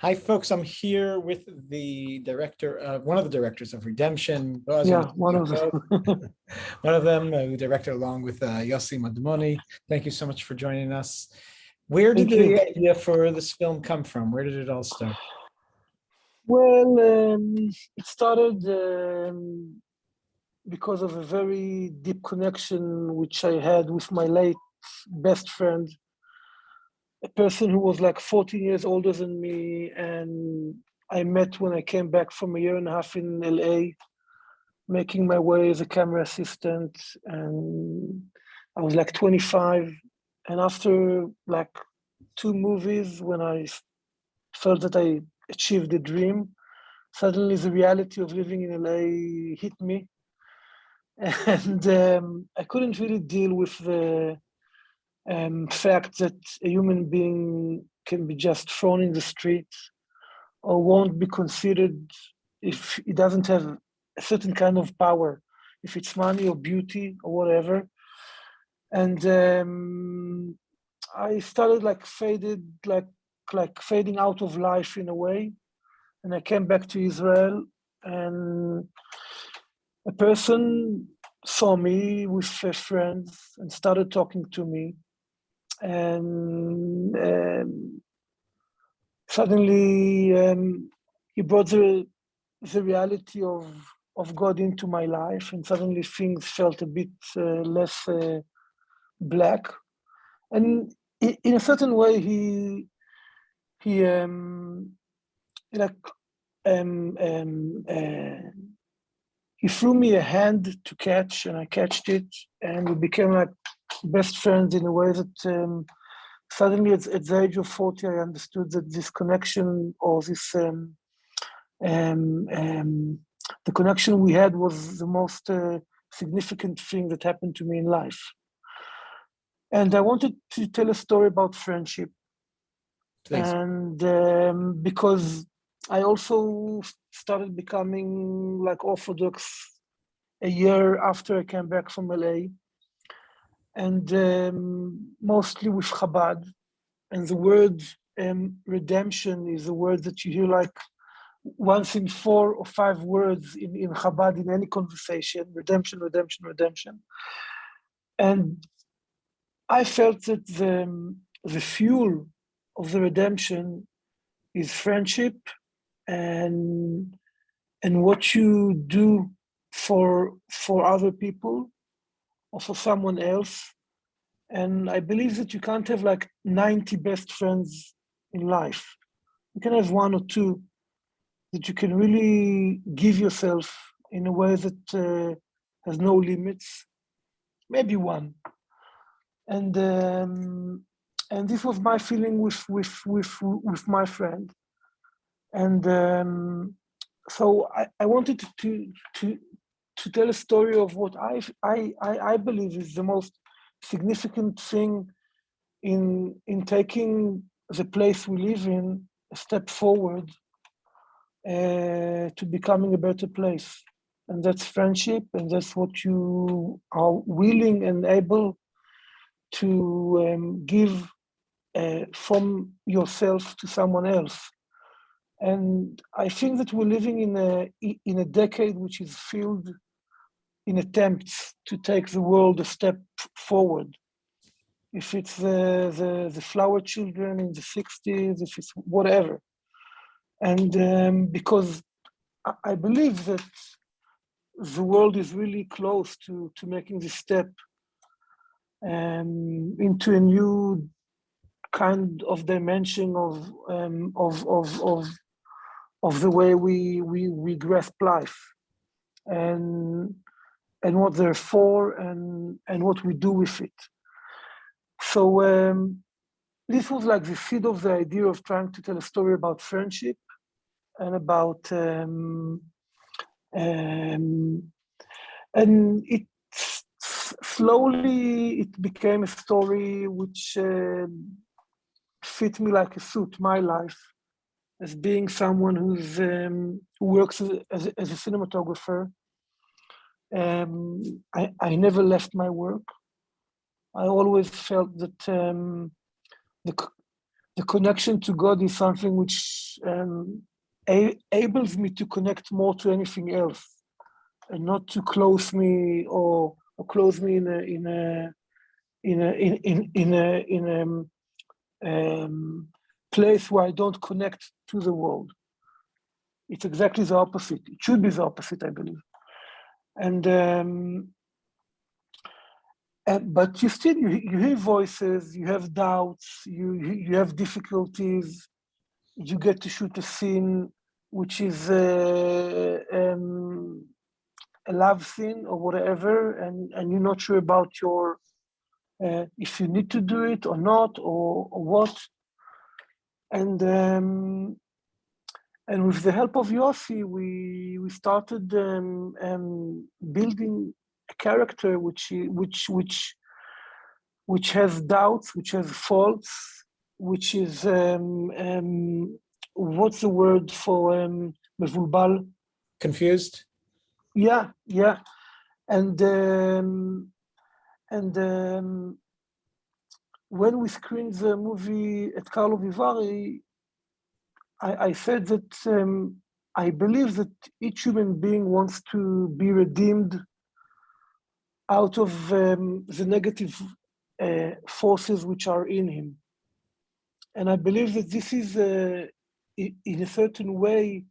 Hi, folks. I'm here with the director, one of the directors of Redemption, Boaz. Yeah, one of Yacov. them. One of them, who directed along with Yossi Madmoni. Thank you so much for joining us. Where did Thank you. the idea for this film come from? Where did it all start? Well, it started because of a very deep connection which I had with my late best friend, a person who was like 14 years older than me, and I met when I came back from a year and a half in LA, making my way as a camera assistant, and I was like 25. And after like 2 movies, when I felt that I achieved the dream, suddenly the reality of living in LA hit me. And I couldn't really deal with the fact that a human being can be just thrown in the street or won't be considered if it doesn't have a certain kind of power, if it's money or beauty or whatever. And I started like fading out of life in a way. And I came back to Israel, and a person saw me with friends and started talking to me. And suddenly he brought the reality of God into my life, and suddenly things felt a bit less black. And in a certain way, he like he threw me a hand to catch, and I catched it, and we became like best friends in a way that suddenly at the age of 40, I understood that this connection, or this the connection we had, was the most significant thing that happened to me in life. And I wanted to tell a story about friendship. Please. And because I also started becoming like Orthodox a year after I came back from LA, and mostly with Chabad. And the word redemption is a word that you hear like once in 4 or 5 words in Chabad in any conversation: redemption, redemption, redemption. And I felt that the fuel of the redemption is friendship, and what you do for other people or for someone else. And I believe that you can't have like 90 best friends in life. You can have 1 or 2 that you can really give yourself in a way that has no limits. Maybe 1. And this was my feeling with my friend. And so I wanted to tell a story of what I believe is the most significant thing in taking the place we live in a step forward to becoming a better place. And that's friendship, and that's what you are willing and able to give from yourself to someone else. And I think that we're living in a decade which is filled in attempts to take the world a step forward. If it's the flower children in the 60s, if it's whatever. And because I believe that the world is really close to making this step into a new kind of dimension of the way we grasp life, and what they're for, and what we do with it. So this was like the seed of the idea of trying to tell a story about friendship, and about and it slowly it became a story which fit me like a suit, my life, as being someone who works as a cinematographer. I never left my work. I always felt that the connection to God is something which enables me to connect more to anything else, and not to close me or close me in a place where I don't connect to the world. It's exactly the opposite. It should be the opposite, I believe. And but you still you hear voices, you have doubts, you have difficulties. You get to shoot a scene which is a love scene or whatever, and you're not sure about your if you need to do it or not, or what. And with the help of Yossi, we started building a character which has doubts, which has faults, which is what's the word for מבולבל? Confused? Yeah. And when we screened the movie at Carlo Vivari, I said that I believe that each human being wants to be redeemed out of the negative forces which are in him. And I believe that this is, in a certain way,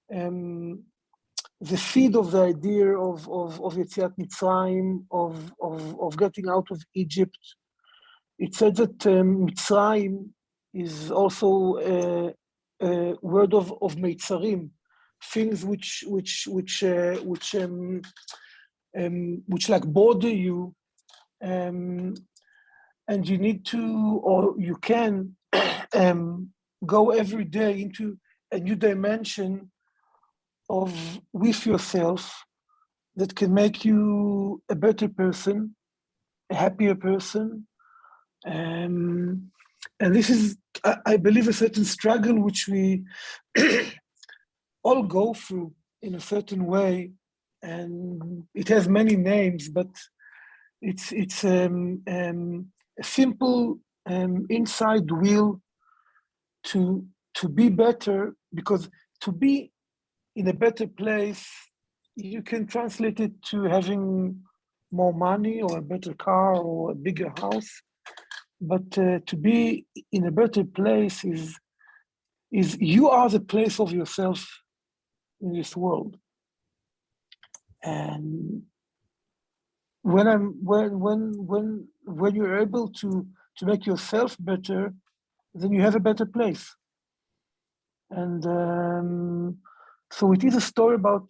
the seed of the idea of Yetziat Mitzrayim, of getting out of Egypt. It said that Mitzrayim is also a word of Meitzarim, things which like bother you, and you need to, or you can go every day into a new dimension with yourself that can make you a better person, a happier person. And this is, I believe, a certain struggle which we all go through in a certain way, and it has many names, but it's a simple inside will to be better, because to be in a better place, you can translate it to having more money or a better car or a bigger house. But to be in a better place is you are the place of yourself in this world. And when you're able to make yourself better, then you have a better place. And so it is a story about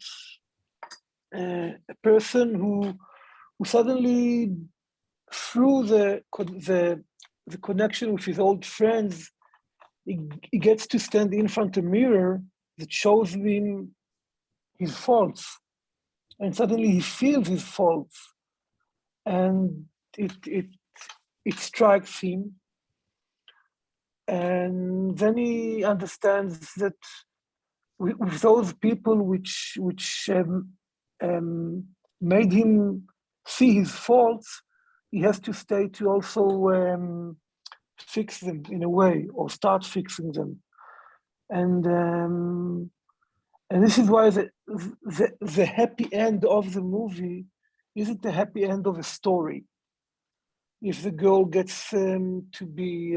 a person who suddenly, through the connection with his old friends, he gets to stand in front of a mirror that shows him his faults, and suddenly he feels his faults, and it strikes him, and then he understands that with those people which made him see his faults, he has to stay to also fix them in a way, or start fixing them. And this is why the happy end of the movie isn't the happy end of a story. If the girl gets to be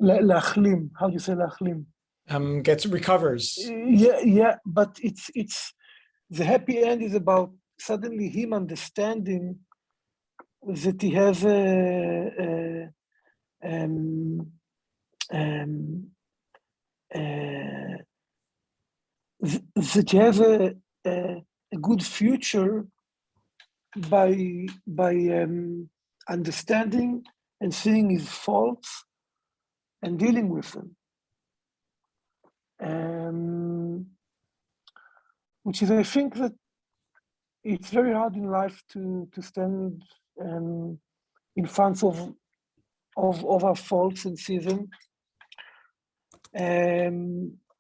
להחלים, how do you say להחלים? Recovers. Yeah, but it's the happy end is about suddenly him understanding that he has that he has a good future by understanding and seeing his faults and dealing with them. Which is, I think, that it's very hard in life to stand in front of our faults and see them.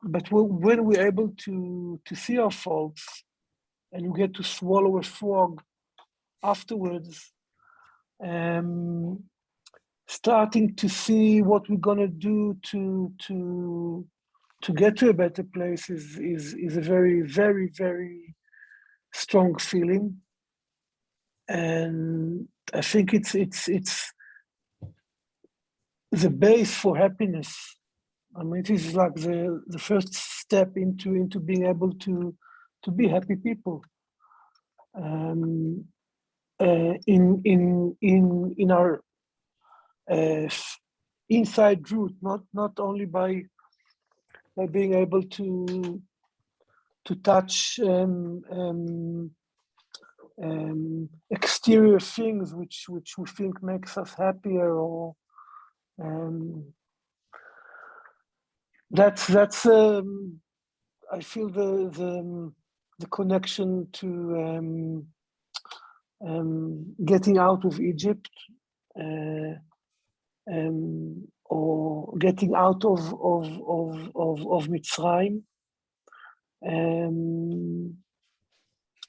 But when we're able to see our faults, and we get to swallow a frog afterwards, starting to see what we're gonna do to get to a better place is a very, very, very strong feeling. And I think it's the base for happiness. I mean, it is like the first step into being able to be happy people. In our inside route, not only by being able to touch exterior things which we think makes us happier, or that's I feel the connection to getting out of Egypt, or getting out of Mitzrayim, and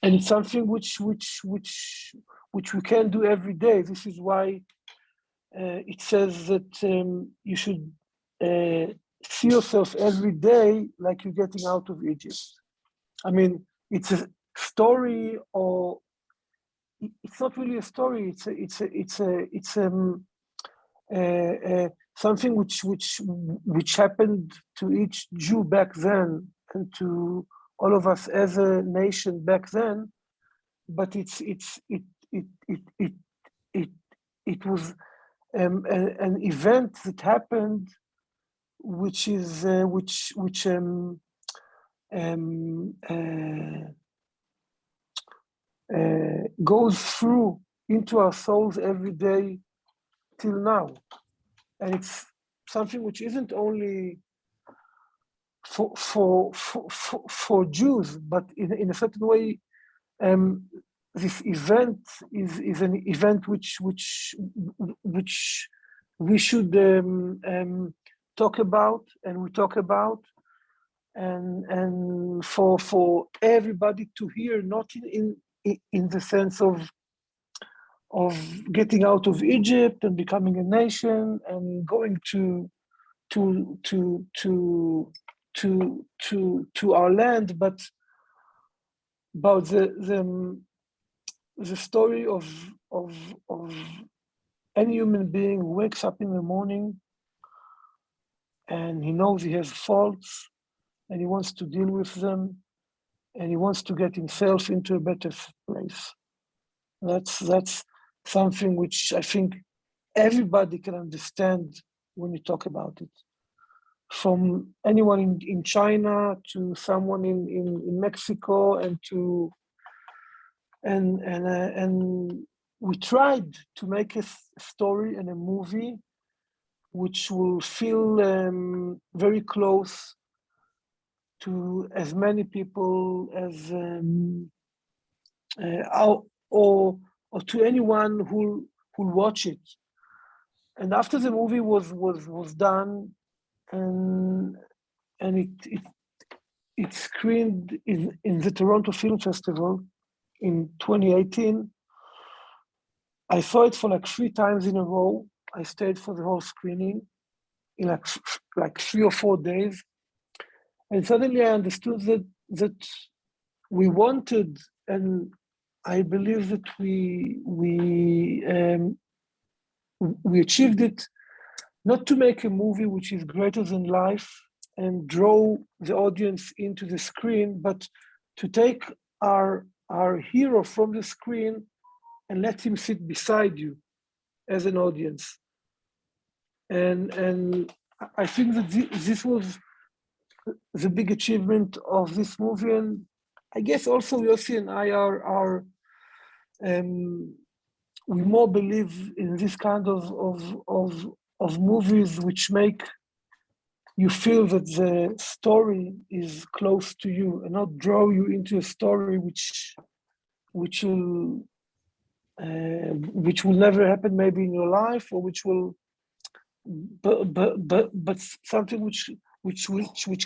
it's something which we can do every day. This is why it says that you should see yourself every day like you're getting out of Egypt. I mean, it's a story, or it's not really a story. It's something which happened to each Jew back then, and to all of us as a nation back then. But it was an event that happened, which is goes through into our souls every day till now. And it's something which isn't only for Jews, but in a certain way, this event is an event which we should talk about, and we talk about, and for everybody to hear, not in the sense of getting out of Egypt and becoming a nation and going to our land, but about the story of any human being who wakes up in the morning and he knows he has faults and he wants to deal with them and he wants to get himself into a better place. That's something which I think everybody can understand when you talk about it. From anyone in China to someone in Mexico, and we tried to make a story and a movie which will feel very close to as many people as or to anyone who'll watch it. And after the movie was done, and it screened in the Toronto Film Festival in 2018. I saw it for like 3 times in a row. I stayed for the whole screening in like 3 or 4 days. And suddenly I understood that we wanted, and I believe that we achieved it, not to make a movie which is greater than life and draw the audience into the screen, but to take our hero from the screen and let him sit beside you as an audience. And I think that this was the big achievement of this movie. And I guess also Yossi and I are we more believe in this kind of movies which make you feel that the story is close to you and not draw you into a story which will never happen maybe in your life, or which will but something which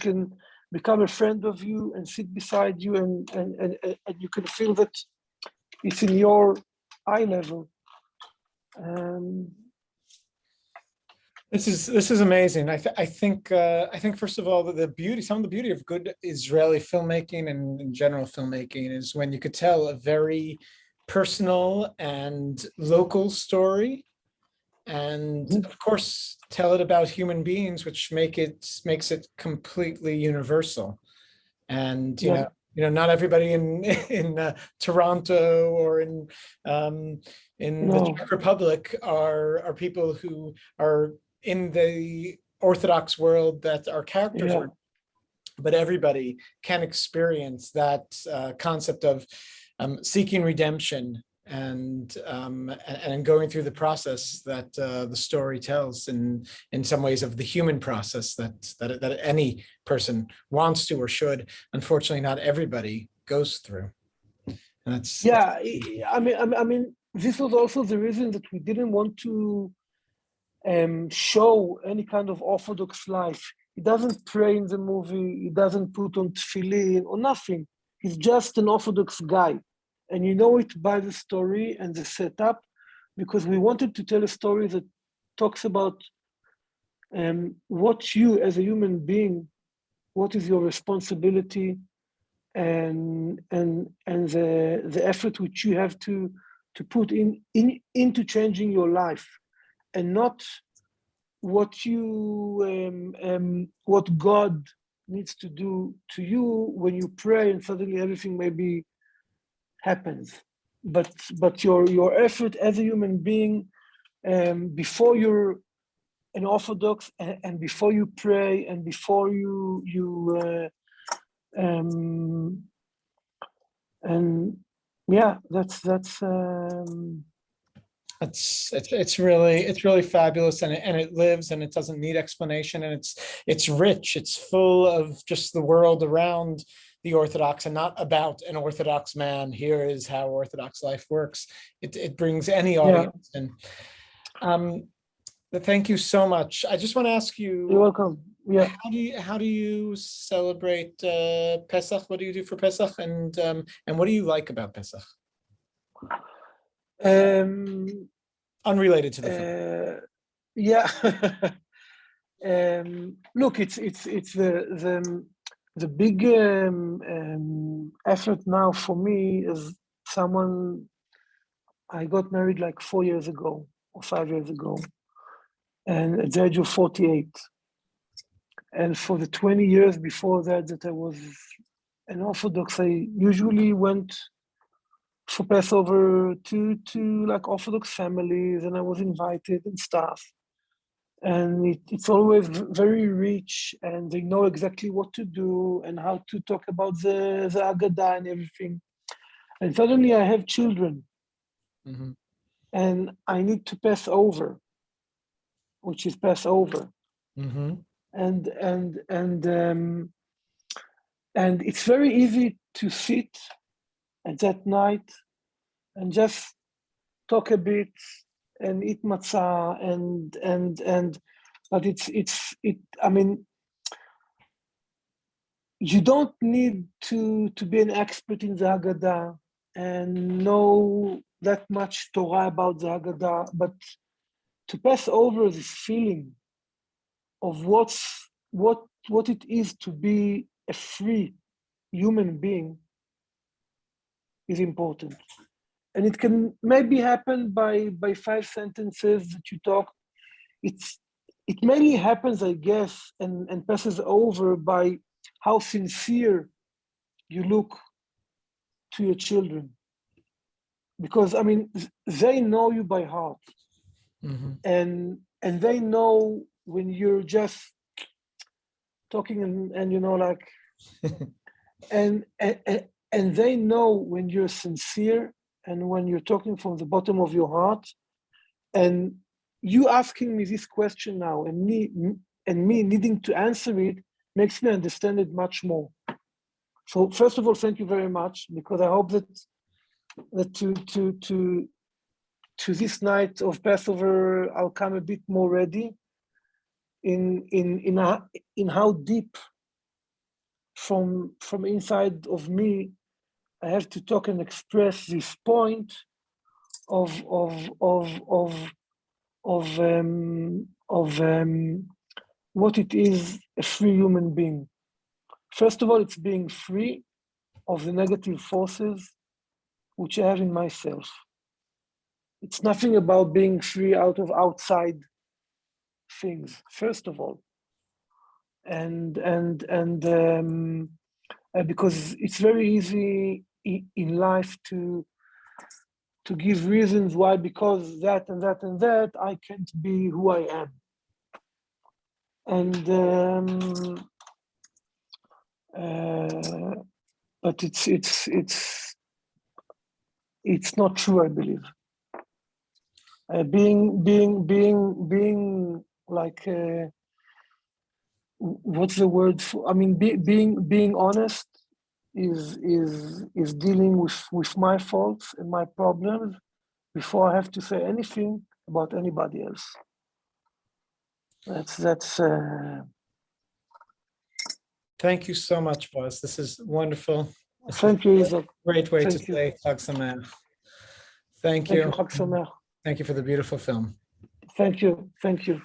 can become a friend of you and sit beside you, and you can feel that it's in your eye level. This is amazing. I think first of all that some of the beauty of good Israeli filmmaking and in general filmmaking is when you could tell a very personal and local story, and of course tell it about human beings, which makes it completely universal. And not everybody in Toronto or in the Czech Republic are people who are in the Orthodox world that our characters are, but everybody can experience that concept of seeking redemption and going through the process that the story tells, in some ways of the human process that any person wants to or should. Unfortunately, not everybody goes through. And that's I mean, this was also the reason that we didn't want to show any kind of Orthodox life. He doesn't pray in the movie. He doesn't put on tefillin or nothing. He's just an Orthodox guy. And you know it by the story and the setup, because we wanted to tell a story that talks about what you as a human being, what is your responsibility, and the effort which you have to put into changing your life, and not what what God needs to do to you when you pray and suddenly everything maybe happens. But your effort as a human being, before you're an Orthodox, and before you pray, and before it's really fabulous, and it lives, and it doesn't need explanation, and it's rich. It's full of just the world around the Orthodox, and not about an Orthodox man. Here is how Orthodox life works. It brings any audience in. Thank you so much. I just want to ask you. You're welcome. Yeah. How do you celebrate Pesach? What do you do for Pesach, and what do you like about Pesach? Unrelated to the film. Yeah. Look, it's the big effort now for me is someone. I got married like 4 years ago or 5 years ago, and at the age of 48. And for the 20 years before that I was an Orthodox, I usually went for Passover to like Orthodox families, and I was invited and stuff. And it's always very rich, and they know exactly what to do and how to talk about the Haggadah and everything. And suddenly I have children, and I need to pass over, which is Passover. And it's very easy to sit at that night and just talk a bit and eat matzah but I mean, you don't need to be an expert in the Haggadah and know that much Torah about the Haggadah, but to pass over this feeling of what it is to be a free human being is important. And it can maybe happen by 5 sentences that you talk. It mainly happens, I guess, and passes over by how sincere you look to your children. Because, I mean, they know you by heart. And they know when you're just talking and you know, like, and they know when you're sincere and when you're talking from the bottom of your heart. And you asking me this question now and me needing to answer it makes me understand it much more. So first of all, thank you very much, because I hope that to this night of Passover, I'll come a bit more ready in how deep from inside of me I have to talk and express this point of of of of what it is a free human being. First of all, it's being free of the negative forces which I have in myself. It's nothing about being free out of outside things, first of all. And because it's very easy in life to give reasons why, because that and that and that, I can't be who I am. And but it's not true, I believe. Being like what's the word for? I mean, being honest is dealing with my faults and my problems before I have to say anything about anybody else. That's. Thank you so much, Boaz. This is wonderful. Thank you, Isaac. Great way to Thank you. say Chag Sameach. Thank Thank you. you, Chag Sameach. Thank you for the beautiful film. Thank you. Thank you.